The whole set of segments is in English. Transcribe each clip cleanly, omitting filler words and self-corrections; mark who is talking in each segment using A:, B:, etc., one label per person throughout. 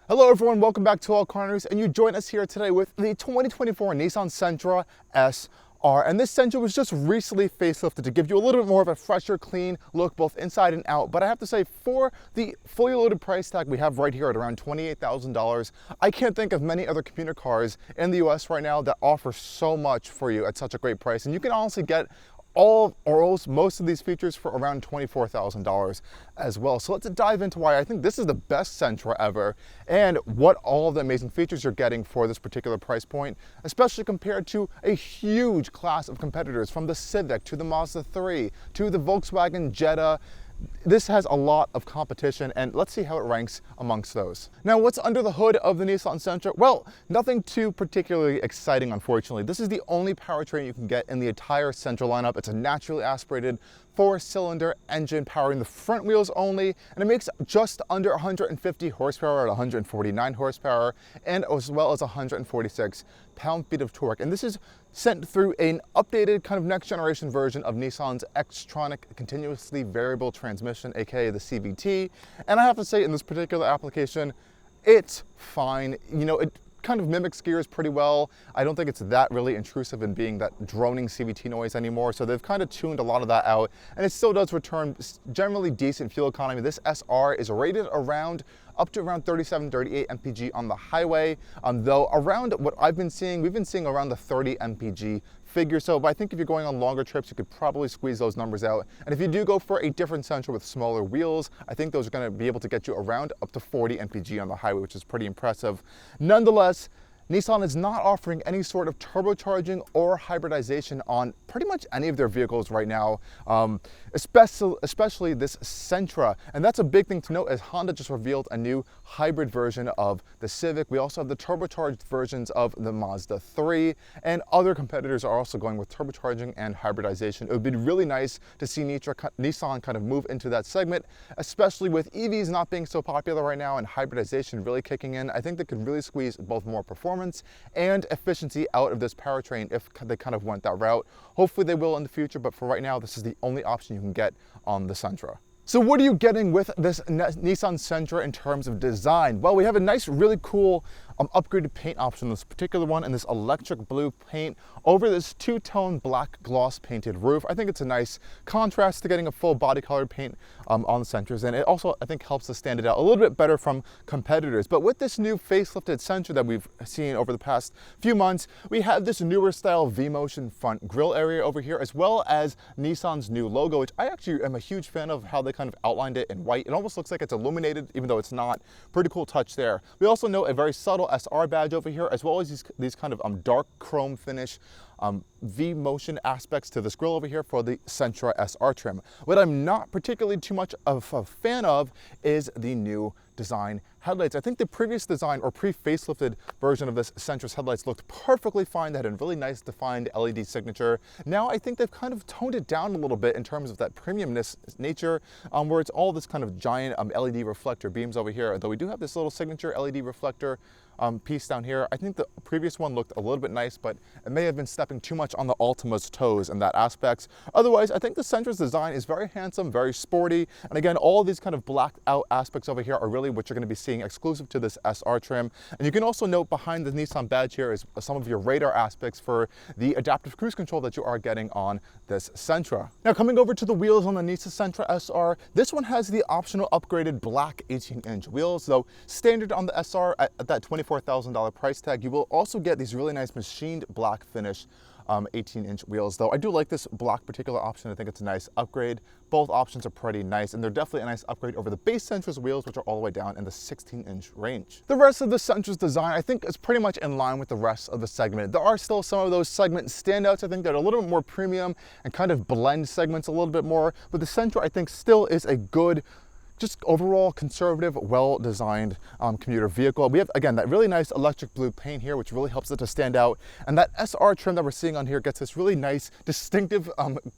A: Hello everyone, welcome back to Allcarnews, and you join us here today with the 2024 Nissan Sentra SR. And this Sentra was just recently facelifted to give you a little bit more of a fresher, clean look both inside and out. But I have to say, for the fully loaded price tag we have right here at around $28,000, I can't think of many other commuter cars in the US right now that offer so much for you at such a great price. And you can honestly get all or most of these features for around $24,000 as well. So let's dive into why I think this is the best Sentra ever and what all of the amazing features you're getting for this particular price point, especially compared to a huge class of competitors from the Civic to the Mazda 3 to the Volkswagen Jetta. This has a lot of competition, and let's see how it ranks amongst those. Now, what's under the hood of the Nissan Sentra? Well, nothing too particularly exciting, unfortunately. This is the only powertrain you can get in the entire Sentra lineup. It's a naturally aspirated 4-cylinder engine powering the front wheels only, and it makes just under 150 horsepower at 149 horsepower, and as well as 146 pound-feet of torque. And this is sent through an updated kind of next generation version of Nissan's Xtronic continuously variable transmission, aka the CVT. And I have to say, in this particular application, it's fine. You know, it kind of mimics gears pretty well. I don't think it's that really intrusive in being that droning CVT noise anymore, so they've kind of tuned a lot of that out, and it still does return generally decent fuel economy. This SR is rated up to around 37, 38 mpg on the highway, though around what we've been seeing around the 30 mpg figure. So, but I think if you're going on longer trips, you could probably squeeze those numbers out. And if you do go for a different Sentra with smaller wheels, I think those are going to be able to get you around up to 40 mpg on the highway, which is pretty impressive. Nonetheless, Nissan is not offering any sort of turbocharging or hybridization on pretty much any of their vehicles right now, especially this Sentra. And that's a big thing to note, as Honda just revealed a new hybrid version of the Civic. We also have the turbocharged versions of the Mazda 3, and other competitors are also going with turbocharging and hybridization. It would be really nice to see Nissan kind of move into that segment, especially with EVs not being so popular right now and hybridization really kicking in. I think they could really squeeze both more performance and efficiency out of this powertrain if they kind of went that route. Hopefully they will in the future, but for right now, this is the only option you can get on the Sentra. So what are you getting with this Nissan Sentra in terms of design? Well, we have a nice, really cool upgraded paint option, this particular one in this electric blue paint over this two-tone black gloss painted roof. I think it's a nice contrast to getting a full body colored paint on the Sentras, and it also, I think, helps to stand it out a little bit better from competitors. But with this new facelifted Sentra that we've seen over the past few months, we have this newer style V-motion front grille area over here, as well as Nissan's new logo, which I actually am a huge fan of how they kind of outlined it in white. It almost looks like it's illuminated, even though it's not. Pretty cool touch there. We also note a very subtle SR badge over here, as well as these kind of dark chrome finish V-motion aspects to this grille over here for the Sentra SR trim. What I'm not particularly too much of a fan of is the new design headlights. I think the previous design or pre-facelifted version of this Sentra's headlights looked perfectly fine. They had a really nice defined LED signature. Now I think they've kind of toned it down a little bit in terms of that premiumness nature, where it's all this kind of giant LED reflector beams over here, though we do have this little signature LED reflector piece down here. I think the previous one looked a little bit nice, but it may have been stepping too much on the Altima's toes in that aspect. Otherwise, I think the Sentra's design is very handsome, very sporty, and again, all these kind of blacked out aspects over here are really what you're going to be seeing exclusive to this SR trim. And you can also note behind the Nissan badge here is some of your radar aspects for the adaptive cruise control that you are getting on this Sentra. Now, coming over to the wheels on the Nissan Sentra SR, this one has the optional upgraded black 18-inch wheels. Though standard on the SR at that $24,000 price tag, you will also get these really nice machined black finish 18-inch wheels. Though I do like this black particular option. I think it's a nice upgrade. Both options are pretty nice, and they're definitely a nice upgrade over the base Sentra's wheels, which are all the way down in the 16-inch range. The rest of the Sentra's design, I think, is pretty much in line with the rest of the segment. There are still some of those segment standouts, I think, that are a little bit more premium and kind of blend segments a little bit more, but the Sentra, I think, still is a good, just overall conservative, well-designed commuter vehicle. We have, again, that really nice electric blue paint here, which really helps it to stand out. And that SR trim that we're seeing on here gets this really nice, distinctive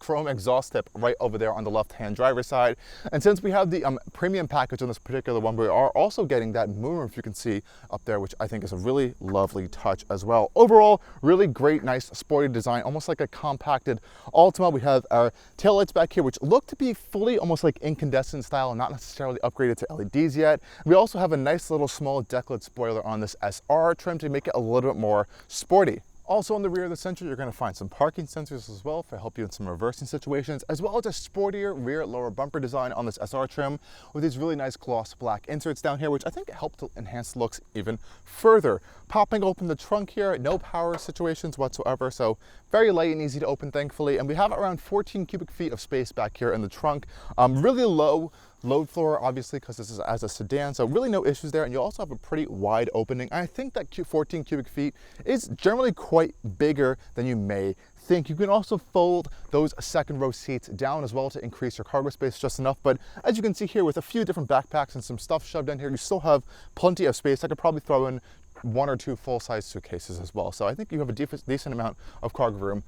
A: chrome exhaust tip right over there on the left-hand driver's side. And since we have the premium package on this particular one, we are also getting that moonroof you can see up there, which I think is a really lovely touch as well. Overall, really great, nice, sporty design, almost like a compacted Altima. We have our taillights back here, which look to be fully almost like incandescent style and not necessarily necessarily upgraded to LEDs yet. We also have a nice little small decklet spoiler on this SR trim to make it a little bit more sporty. Also on the rear of the Sentra, you're going to find some parking sensors as well to help you in some reversing situations, as well as a sportier rear lower bumper design on this SR trim with these really nice gloss black inserts down here, which I think help to enhance looks even further. Popping open the trunk here, no power situations whatsoever, so very light and easy to open, thankfully. And we have around 14 cubic feet of space back here in the trunk. Really low load floor, obviously, because this is as a sedan, so really no issues there. And you also have a pretty wide opening. I think that 14 cubic feet is generally quite bigger than you may think. You can also fold those second row seats down as well to increase your cargo space just enough. But as you can see here, with a few different backpacks and some stuff shoved in here, you still have plenty of space. I could probably throw in 1 or 2 full-size suitcases as well. So I think you have a decent amount of cargo room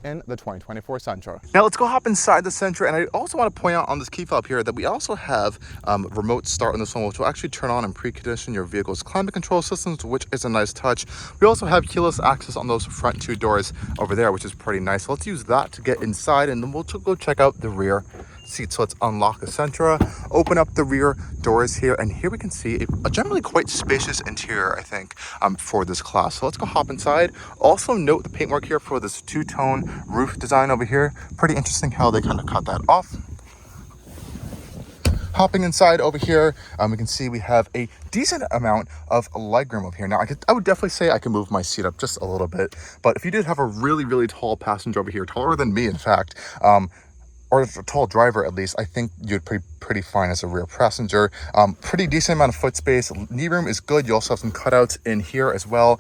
A: in the 2024 Sentra. Now let's go hop inside the Sentra, and I also want to point out on this key fob here that we also have remote start on this one, which will actually turn on and precondition your vehicle's climate control systems, which is a nice touch. We also have keyless access on those front 2 doors over there, which is pretty nice. So let's use that to get inside, and then we'll go check out the rear seat. So let's unlock the Sentra, open up the rear doors here, and here we can see a generally quite spacious interior, I think, for this class. So let's go hop inside. Also note the paintwork here for this 2-tone roof design over here. Pretty interesting how they kind of cut that off. Hopping inside over here, we can see we have a decent amount of legroom over here. Now, I would definitely say I can move my seat up just a little bit, but if you did have a really, really tall passenger over here, taller than me, in fact, or a tall driver at least, I think you'd pretty fine as a rear passenger. Pretty decent amount of foot space. Knee room is good. You also have some cutouts in here as well,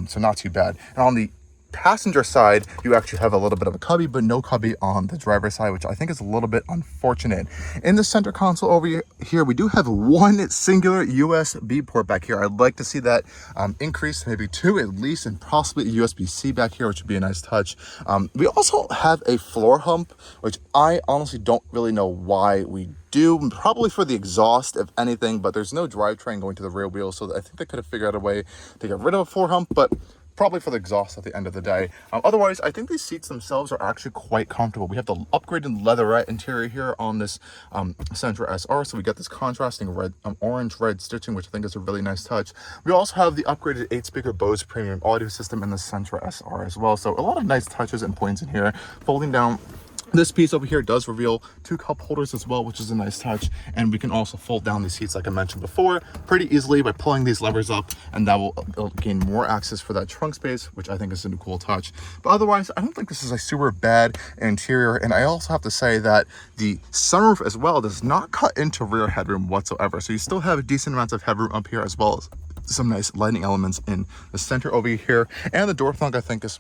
A: so not too bad. And on the passenger side, you actually have a little bit of a cubby, but no cubby on the driver's side, which I think is a little bit unfortunate. In the center console over here, we do have one singular USB port back here. I'd like to see that increase, maybe 2 at least, and possibly a USB-C back here, which would be a nice touch. We also have a floor hump, which I honestly don't really know why we do, probably for the exhaust if anything, but there's no drivetrain going to the rear wheel, so I think they could have figured out a way to get rid of a floor hump, but probably for the exhaust at the end of the day. Otherwise, I think these seats themselves are actually quite comfortable. We have the upgraded leatherette interior here on this Sentra SR, so we get this contrasting red, orange-red stitching, which I think is a really nice touch. We also have the upgraded 8-speaker Bose premium audio system in the Sentra SR as well, so a lot of nice touches and points in here. Folding down, this piece over here does reveal 2 cup holders as well, which is a nice touch. And we can also fold down these seats, like I mentioned before, pretty easily by pulling these levers up, and that will gain more access for that trunk space, which I think is a cool touch. But otherwise, I don't think this is a super bad interior. And I also have to say that the sunroof as well does not cut into rear headroom whatsoever. So you still have a decent amount of headroom up here, as well as some nice lighting elements in the center over here. And the door front, I think, is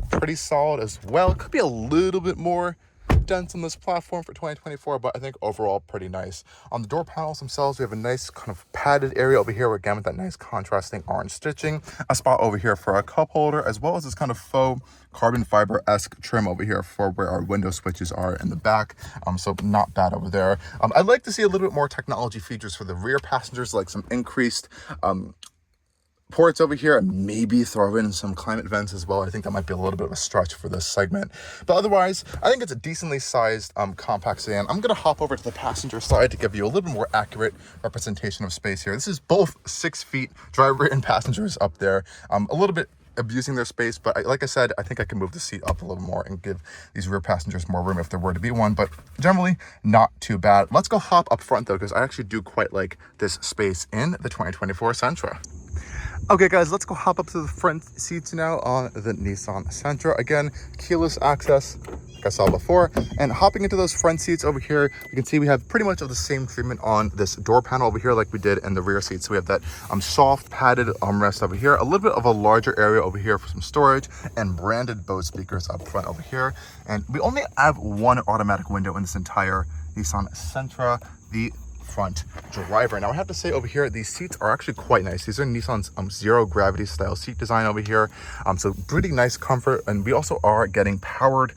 A: pretty solid as well. It could be a little bit more dense on this platform for 2024, but I think overall pretty nice. On the door panels themselves, we have a nice kind of padded area over here, again with that nice contrasting orange stitching, a spot over here for a cup holder, as well as this kind of faux carbon fiber-esque trim over here for where our window switches are in the back. So not bad over there. I'd like to see a little bit more technology features for the rear passengers, like some increased ports over here, and maybe throw in some climate vents as well. I think that might be a little bit of a stretch for this segment, but otherwise I think it's a decently sized compact sedan. I'm gonna hop over to the passenger side to give you a little bit more accurate representation of space here. This is both 6 feet, driver and passengers up there, a little bit abusing their space, but like I said, I think I can move the seat up a little more and give these rear passengers more room if there were to be one, but generally not too bad. Let's go hop up front though, because I actually do quite like this space in the 2024 Sentra. Okay guys, let's go hop up to the front seats now on the Nissan Sentra. Again, keyless access, like I saw before. And hopping into those front seats over here, you can see we have pretty much of the same treatment on this door panel over here like we did in the rear seats. So we have that soft padded armrest over here, a little bit of a larger area over here for some storage, and branded Bose speakers up front over here. And we only have one automatic window in this entire Nissan Sentra, the front driver. Now I have to say over here, these seats are actually quite nice. These are Nissan's zero gravity style seat design over here. So pretty nice comfort. And we also are getting powered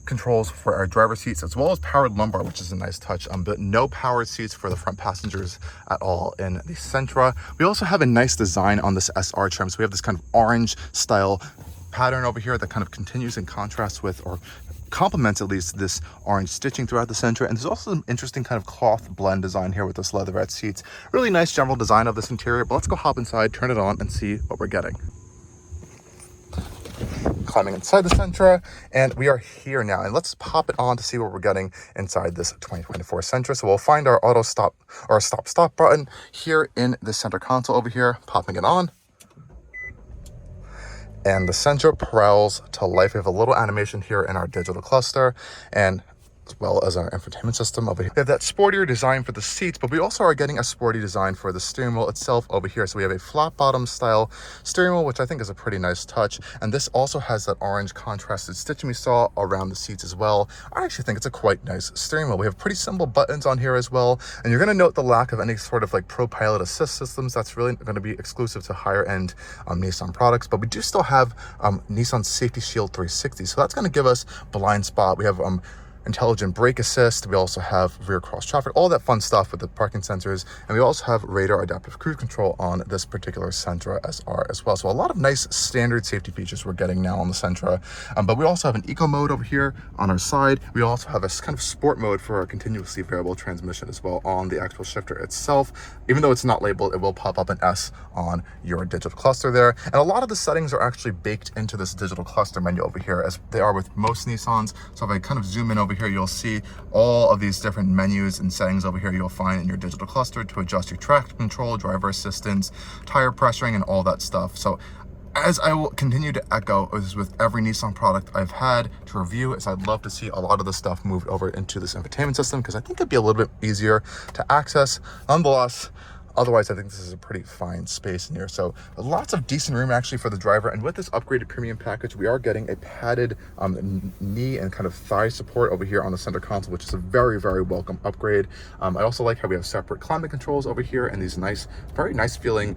A: controls for our driver seats, as well as powered lumbar, which is a nice touch, but no powered seats for the front passengers at all in the Sentra. We also have a nice design on this SR trim. So we have this kind of orange style pattern over here that kind of continues in contrast with, or complements at least this orange stitching throughout the Sentra. And there's also some interesting kind of cloth blend design here with this leatherette seats. Really nice general design of this interior, but let's go hop inside, turn it on, and see what we're getting. Climbing inside the Sentra, and we are here now, and let's pop it on to see what we're getting inside this 2024 Sentra. So we'll find our auto stop or stop button here in the center console over here, popping it on. And the Sentra prowls to life. We have a little animation here in our digital cluster, and as well as our infotainment system over here. We have that sportier design for the seats, but we also are getting a sporty design for the steering wheel itself over here. So we have a flat bottom style steering wheel, which I think is a pretty nice touch. And this also has that orange contrasted stitching we saw around the seats as well. I actually think it's a quite nice steering wheel. We have pretty simple buttons on here as well. And you're gonna note the lack of any sort of like Pro Pilot assist systems. That's really gonna be exclusive to higher end Nissan products, but we do still have Nissan Safety Shield 360. So that's gonna give us blind spot. We have intelligent brake assist. We also have rear cross traffic, all that fun stuff with the parking sensors. And we also have radar adaptive cruise control on this particular Sentra SR as well. So a lot of nice standard safety features we're getting now on the Sentra. But we also have an eco mode over here on our side. We also have a kind of sport mode for our continuously variable transmission as well on the actual shifter itself. Even though it's not labeled, it will pop up an S on your digital cluster there. And a lot of the settings are actually baked into this digital cluster menu over here, as they are with most Nissans. So if I kind of zoom in over here, you'll see all of these different menus and settings over here you'll find in your digital cluster to adjust your traction control, driver assistance, tire pressuring, and all that stuff. So as I will continue to echo is with every Nissan product I've had to review, is I'd love to see a lot of the stuff moved over into this infotainment system, because I think it'd be a little bit easier to access. Nonetheless, otherwise, I think this is a pretty fine space in here. So lots of decent room actually for the driver. And with this upgraded premium package, we are getting a padded knee and kind of thigh support over here on the center console, which is a very, very welcome upgrade. I also like how we have separate climate controls over here and these nice, very nice feeling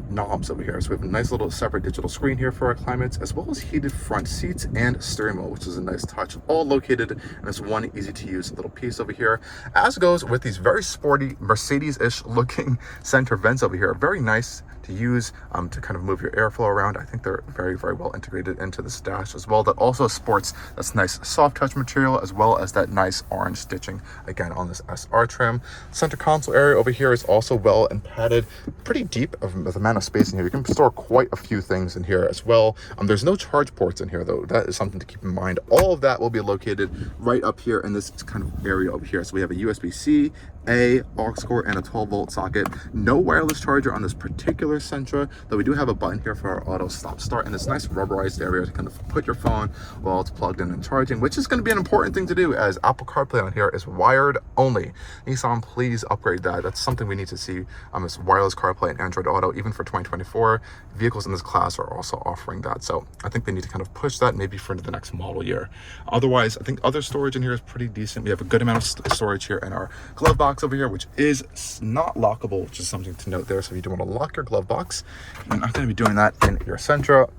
A: knobs over here. So we have a nice little separate digital screen here for our climates, as well as heated front seats and steering wheel, which is a nice touch, all located in this one easy to use little piece over here. As goes with these very sporty Mercedes-ish looking center vents over here, are very nice to use to kind of move your airflow around. I think they're very, very well integrated into this dash as well. That also sports this nice soft touch material, as well as that nice orange stitching again on this SR trim. Center console area over here is also well and padded, pretty deep of the amount of space in here. You can store quite a few things in here as well. There's no charge ports in here though. That is something to keep in mind. All of that will be located right up here in this kind of area over here. So we have a USB-C, aux cord, and a 12-volt socket. No wireless charger on this particular Sentra, though we do have a button here for our auto stop start and this nice rubberized area to kind of put your phone while it's plugged in and charging, which is going to be an important thing to do, as Apple CarPlay on here is wired only. Nissan, please upgrade that. That's something we need to see. This wireless CarPlay and Android Auto, even for 2024, vehicles in this class are also offering that. So I think they need to kind of push that maybe for the next model year. Otherwise, I think other storage in here is pretty decent. We have a good amount of storage here in our glove box over here, which is not lockable, which is something to note there. So if you do want to lock your glove box, you're not going to be doing that in your Sentra.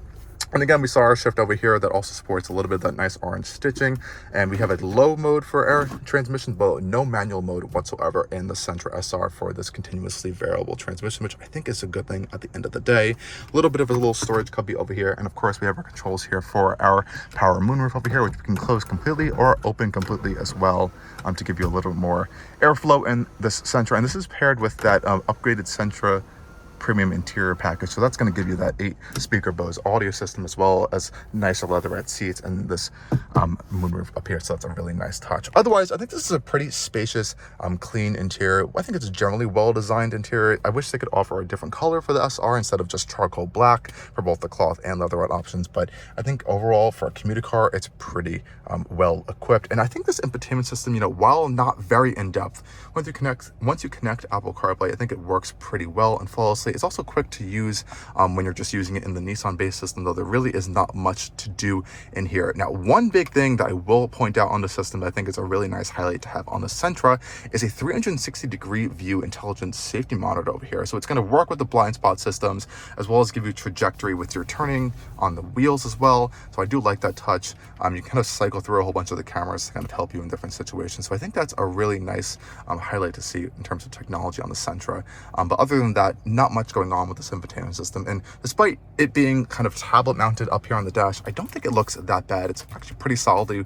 A: And again, we saw our shift over here that also supports a little bit of that nice orange stitching. And we have a low mode for air transmission, but no manual mode whatsoever in the Sentra SR for this continuously variable transmission, which I think is a good thing at the end of the day. A little bit of a little storage cubby over here. And of course, we have our controls here for our power moonroof over here, which we can close completely or open completely as well, to give you a little more airflow in this Sentra. And this is paired with that upgraded Sentra premium interior package, so that's going to give you that 8-speaker Bose audio system, as well as nicer leatherette seats and this moonroof up here. So that's a really nice touch. Otherwise, I think this is a pretty spacious, clean interior. I think it's a generally well-designed interior. I wish they could offer a different color for the SR instead of just charcoal black for both the cloth and leatherette options, but I think overall for a commuter car, it's pretty well equipped. And I think this infotainment system, you know, while not very in-depth, once you connect Apple CarPlay, I think it works pretty well and flawlessly. It's also quick to use when you're just using it in the Nissan-based system, though there really is not much to do in here. Now, one big thing that I will point out on the system that I think is a really nice highlight to have on the Sentra is a 360-degree view intelligent safety monitor over here. So it's going to work with the blind spot systems, as well as give you trajectory with your turning on the wheels as well. So I do like that touch. You kind of cycle through a whole bunch of the cameras to kind of help you in different situations. So I think that's a really nice highlight to see in terms of technology on the Sentra. But other than that, not much much going on with this infotainment system. And despite it being kind of tablet mounted up here on the dash, I don't think it looks that bad. It's actually pretty solidly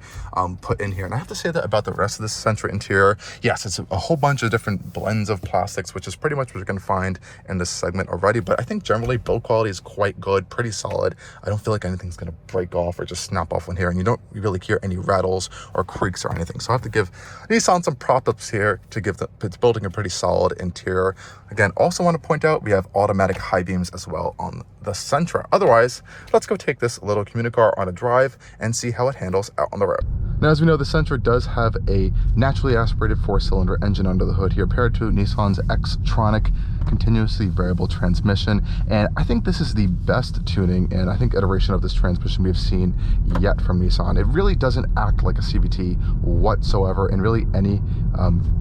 A: put in here. And I have to say that about the rest of this Sentra interior. Yes, it's a whole bunch of different blends of plastics, which is pretty much what you're going to find in this segment already. But I think generally build quality is quite good, pretty solid. I don't feel like anything's going to break off or just snap off in here. And you don't really hear any rattles or creaks or anything. So I have to give Nissan some prop ups here to give it's building a pretty solid interior. Again, also want to point out we have automatic high beams as well on the Sentra. Otherwise, let's go take this little commuter car on a drive and see how it handles out on the road. Now, as we know, the Sentra does have a naturally aspirated 4-cylinder engine under the hood here, paired to Nissan's Xtronic continuously variable transmission. And I think this is the best tuning and I think iteration of this transmission we've seen yet from Nissan. It really doesn't act like a CVT whatsoever in really any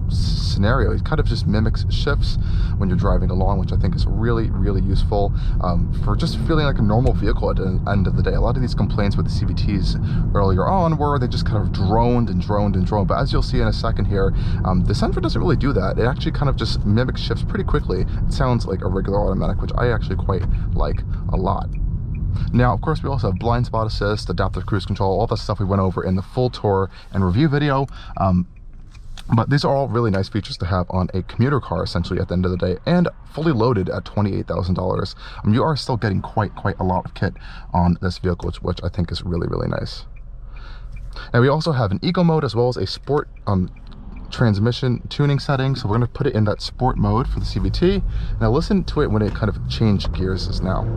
A: scenario. It kind of just mimics shifts when you're driving along, which I think is really, really useful for just feeling like a normal vehicle at the end of the day. A lot of these complaints with the CVTs earlier on were they just kind of droned and droned and droned. But as you'll see in a second here, the Sentra doesn't really do that. It actually kind of just mimics shifts pretty quickly. It sounds like a regular automatic, which I actually quite like a lot. Now, of course, we also have blind spot assist, adaptive cruise control, all the stuff we went over in the full tour and review video. But these are all really nice features to have on a commuter car, essentially, at the end of the day, and fully loaded at $28,000. You are still getting quite a lot of kit on this vehicle, which I think is really, really nice. Now, we also have an eco mode as well as a sport transmission tuning setting, so we're going to put it in that sport mode for the CVT. Now listen to it when it kind of changed gears now.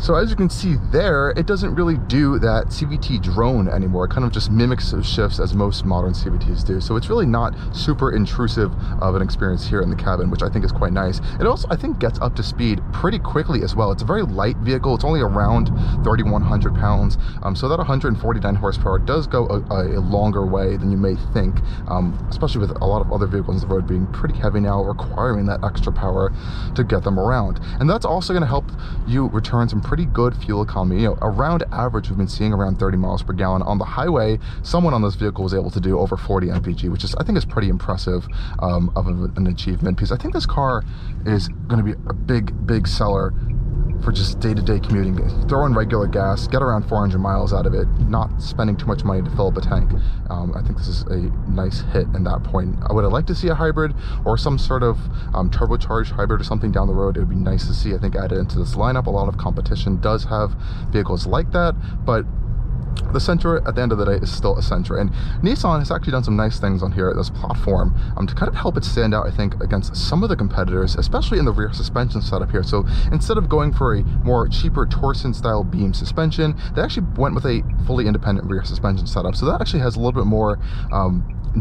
A: So as you can see there, it doesn't really do that CVT drone anymore. It kind of just mimics those shifts as most modern CVTs do. So it's really not super intrusive of an experience here in the cabin, which I think is quite nice. It also, I think, gets up to speed pretty quickly as well. It's a very light vehicle. It's only around 3,100 pounds. So that 149 horsepower does go a longer way than you may think, especially with a lot of other vehicles on the road being pretty heavy now, requiring that extra power to get them around. And that's also going to help you return some pretty good fuel economy. You know, around average, we've been seeing around 30 miles per gallon on the highway. Someone on this vehicle was able to do over 40 mpg, which is, I think, is pretty impressive of an achievement, because I think this car is going to be a big seller for just day-to-day commuting. Throw in regular gas, get around 400 miles out of it, not spending too much money to fill up a tank. I think this is a nice hit in that point. I would like to see a hybrid or some sort of turbocharged hybrid or something down the road. It would be nice to see, I think, added into this lineup. A lot of competition does have vehicles like that, but the Sentra, at the end of the day, is still a Sentra. And Nissan has actually done some nice things on here at this platform to kind of help it stand out, I think, against some of the competitors, especially in the rear suspension setup here. So instead of going for a more cheaper Torsen style beam suspension, they actually went with a fully independent rear suspension setup. So that actually has a little bit more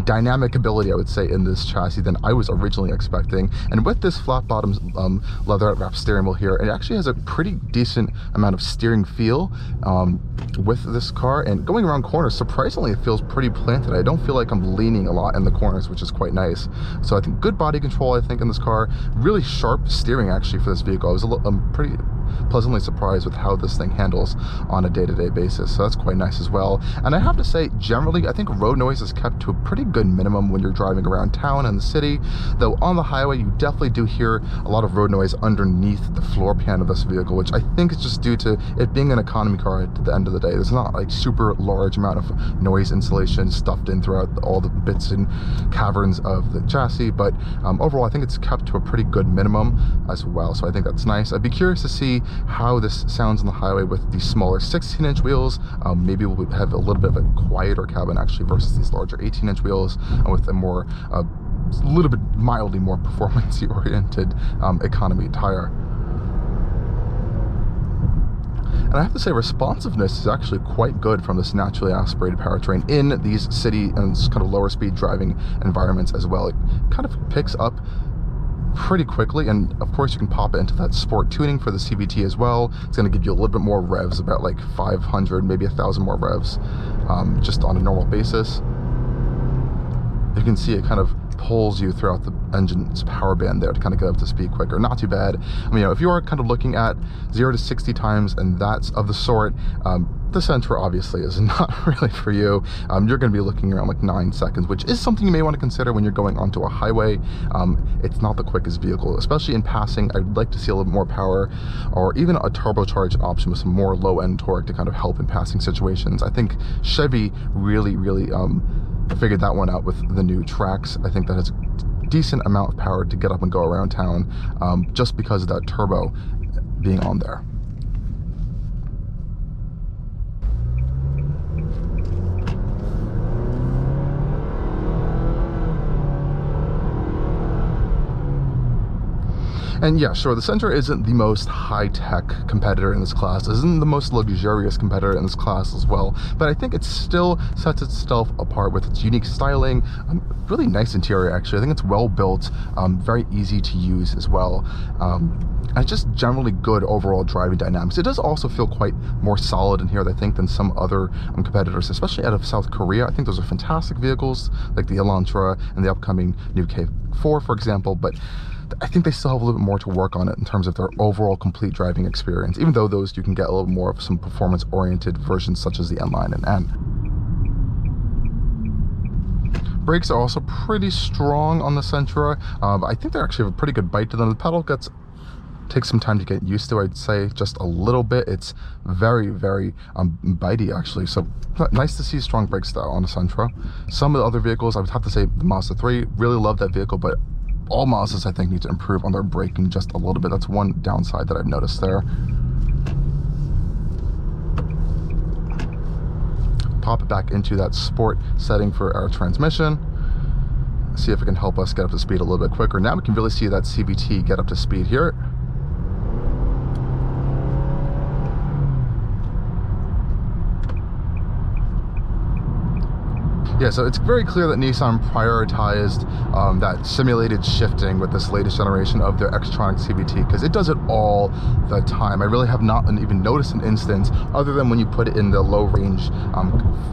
A: dynamic ability, I would say, in this chassis than I was originally expecting. And with this flat bottom leather wrap steering wheel here, it actually has a pretty decent amount of steering feel with this car. And going around corners, surprisingly, it feels pretty planted. I don't feel like I'm leaning a lot in the corners, which is quite nice. So I think good body control, I think, in this car. Really sharp steering, actually, for this vehicle. I was pretty pleasantly surprised with how this thing handles on a day-to-day basis, so that's quite nice as well. And I have to say, generally, I think road noise is kept to a pretty good minimum when you're driving around town and the city, though on the highway you definitely do hear a lot of road noise underneath the floor pan of this vehicle, which I think is just due to it being an economy car at the end of the day. There's not like super large amount of noise insulation stuffed in throughout all the bits and caverns of the chassis, but overall I think it's kept to a pretty good minimum as well, so I think that's nice. I'd be curious to see how this sounds on the highway with these smaller 16-inch wheels. Maybe we'll have a little bit of a quieter cabin actually versus these larger 18-inch wheels with a more a little bit mildly more performance oriented economy tire. And I have to say, responsiveness is actually quite good from this naturally aspirated powertrain in these city and kind of lower speed driving environments as well. It kind of picks up pretty quickly, and of course you can pop it into that sport tuning for the CVT as well. It's going to give you a little bit more revs, about like 500, maybe 1,000 more revs, just on a normal basis. You can see it kind of pulls you throughout the engine's power band there to kind of get up to speed quicker. Not too bad. I mean, you know, if you are kind of looking at 0 to 60 times and that's of the sort, the Sentra obviously is not really for you. You're going to be looking around like 9 seconds, which is something you may want to consider when you're going onto a highway. It's not the quickest vehicle, especially in passing. I'd like to see a little bit more power, or even a turbocharged option with some more low-end torque to kind of help in passing situations. I think Chevy really figured that one out with the new Trax. I think that has a decent amount of power to get up and go around town, just because of that turbo being on there. And yeah, sure, the Sentra isn't the most high-tech competitor in this class, isn't the most luxurious competitor in this class as well, but I think it still sets itself apart with its unique styling, really nice interior actually. I think it's well built, very easy to use as well, and just generally good overall driving dynamics. It does also feel quite more solid in here, I think, than some other competitors, especially out of South Korea. I think those are fantastic vehicles, like the Elantra and the upcoming new K4, for example, but I think they still have a little bit more to work on it in terms of their overall complete driving experience, even though those you can get a little more of some performance-oriented versions such as the N-Line and N. Brakes are also pretty strong on the Sentra. I think they actually have a pretty good bite to them. The pedal takes some time to get used to, I'd say, just a little bit. It's very bitey actually, so nice to see strong brakes though on the Sentra. Some of the other vehicles, I would have to say the Mazda 3, really love that vehicle, but all Mazdas I think need to improve on their braking just a little bit. That's one downside that I've noticed there. Pop it back into that sport setting for our transmission. See if it can help us get up to speed a little bit quicker. Now we can really see that CVT get up to speed here. Yeah, so it's very clear that Nissan prioritized that simulated shifting with this latest generation of their Xtronic CVT, because it does it all the time. I really have not even noticed an instance, other than when you put it in the low range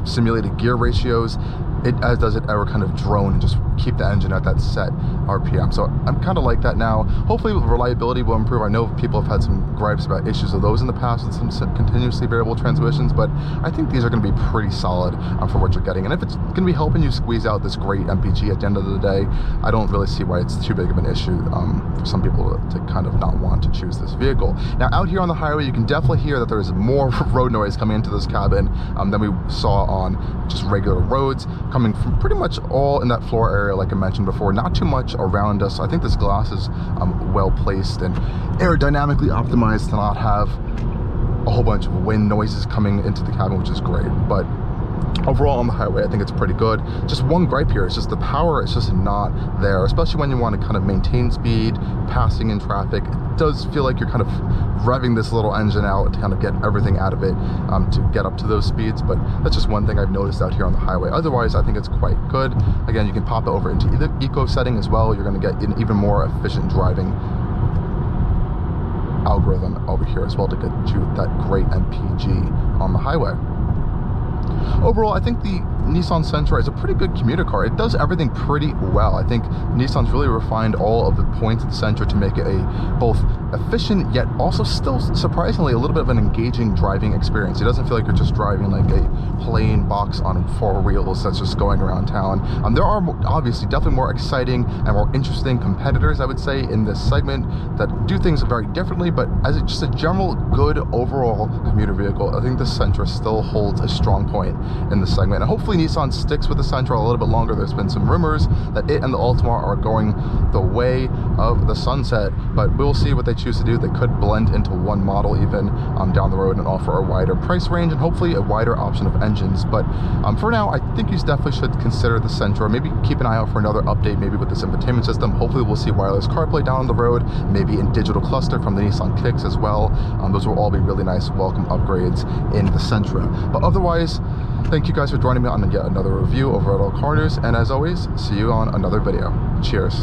A: simulated gear ratios, it as does it ever kind of drone and just keep the engine at that set RPM. So I'm kind of like that now. Hopefully reliability will improve. I know people have had some gripes about issues of those in the past with some continuously variable transmissions, but I think these are going to be pretty solid for what you're getting. And if it's going to be helping you squeeze out this great MPG at the end of the day, I don't really see why it's too big of an issue for some people to kind of not want to choose this vehicle. Now out here on the highway, you can definitely hear that there's more road noise coming into this cabin than we saw on just regular roads, coming from pretty much all in that floor area like I mentioned before. Not too much around us. I think this glass is well placed and aerodynamically optimized to not have a whole bunch of wind noises coming into the cabin, which is great. But overall on the highway, I think it's pretty good. Just one gripe here is just the power is just not there, especially when you want to kind of maintain speed, passing in traffic. It does feel like you're kind of revving this little engine out to kind of get everything out of it to get up to those speeds, but that's just one thing I've noticed out here on the highway. Otherwise, I think it's quite good. Again, you can pop it over into the eco setting as well. You're going to get an even more efficient driving algorithm over here as well to get you that great MPG on the highway. Overall, I think the Nissan Sentra is a pretty good commuter car. It does everything pretty well. I think Nissan's really refined all of the points of the Sentra to make it a both efficient yet also still surprisingly a little bit of an engaging driving experience. It doesn't feel like you're just driving like a plain box on 4 wheels that's just going around town. There are obviously definitely more exciting and more interesting competitors, I would say, in this segment that do things very differently, but as just a general good overall commuter vehicle, I think the Sentra still holds a strong point in the segment, and hopefully Nissan sticks with the Sentra a little bit longer. There's been some rumors that it and the Altima are going the way of the sunset, but we'll see what they choose to do. They could blend into one model even down the road and offer a wider price range and hopefully a wider option of engines. But for now, I think you definitely should consider the Sentra. Maybe keep an eye out for another update, maybe with this infotainment system. Hopefully we'll see wireless CarPlay down the road, maybe in digital cluster from the Nissan Kicks as well. Those will all be really nice welcome upgrades in the Sentra. But otherwise, thank you guys for joining me on yet another review over at Allcarnews, and as always, see you on another video. Cheers.